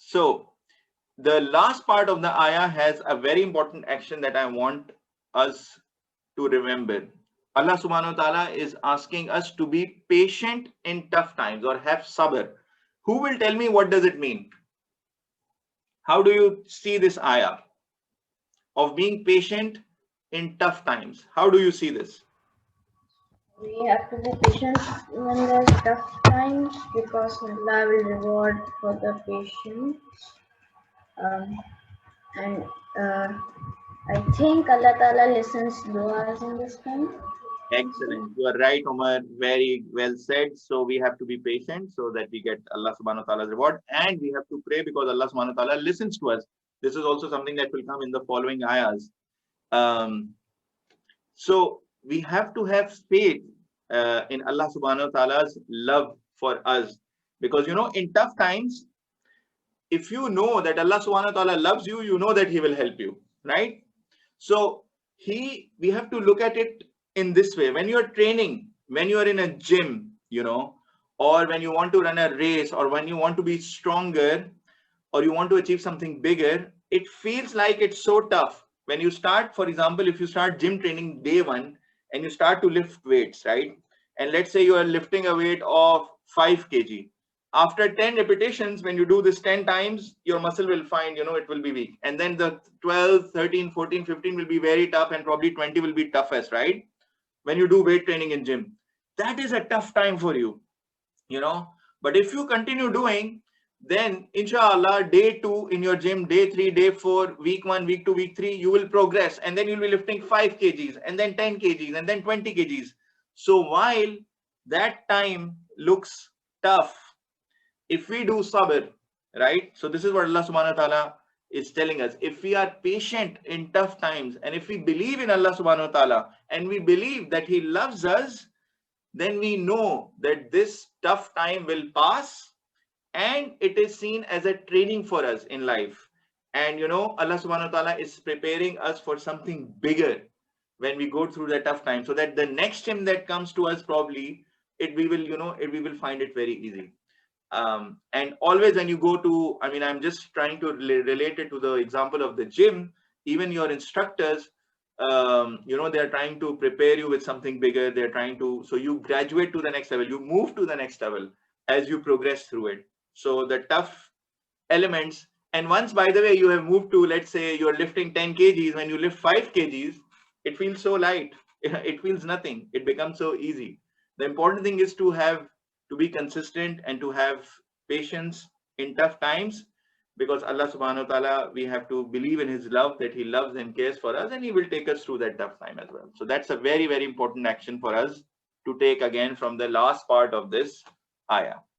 So the last part of the ayah has a very important action that I want us to remember. Allah subhanahu wa ta'ala is asking us to be patient in tough times, or have sabr. Who will tell me what does it mean? How do you see this ayah of being patient in tough times? How do you see this? We have to be patient when there's tough times because Allah will reward for the patience. Um, and I think Allah Ta'ala listens du'as in this time. Excellent. You are right, Umar. Very well said. So we have to be patient so that we get Allah subhanahu wa ta'ala's reward. And we have to pray because Allah subhanahu wa ta'ala listens to us. This is also something that will come in the following ayahs. Um, so we have to have faith in Allah subhanahu wa ta'ala's love for us. Because, in tough times, if you know that Allah subhanahu wa ta'ala loves you, you know that He will help you, right? So we have to look at it in this way. When you're training, when you're in a gym, or when you want to run a race, or when you want to be stronger, or you want to achieve something bigger, it feels like it's so tough. When you start, for example, if you start gym training day one and you start to lift weights, right? And let's say you are lifting a weight of 5 kg. After 10 repetitions, when you do this 10 times, your muscle will find, it will be weak. And then the 12, 13, 14, 15 will be very tough, and probably 20 will be toughest, right? When you do weight training in gym, that is a tough time for you, But if you continue doing, then inshallah, day 2 in your gym, day 3, day 4, week 1, week 2, week 3, you will progress. And then you'll be lifting 5 kgs, and then 10 kgs, and then 20 kgs. So while that time looks tough, if we do sabr, right? So this is what Allah subhanahu wa ta'ala is telling us. If we are patient in tough times, and if we believe in Allah subhanahu wa ta'ala, and we believe that He loves us, then we know that this tough time will pass, and it is seen as a training for us in life. And Allah subhanahu wa ta'ala is preparing us for something bigger when we go through the tough time, so that the next time that comes to us, probably we will find it very easy. And always when you go to, I'm just trying to relate it to the example of the gym. Even your instructors, they're trying to prepare you with something bigger. They're trying to, so you graduate to the next level, you move to the next level as you progress through it. So the tough elements, and once, by the way, you have moved to, let's say you're lifting 10 kgs, when you lift 5 kgs, it feels so light. It feels nothing. It becomes so easy. The important thing is to be consistent and to have patience in tough times, because Allah subhanahu wa ta'ala, we have to believe in His love, that He loves and cares for us, and He will take us through that tough time as well. So that's a very, very important action for us to take again from the last part of this ayah.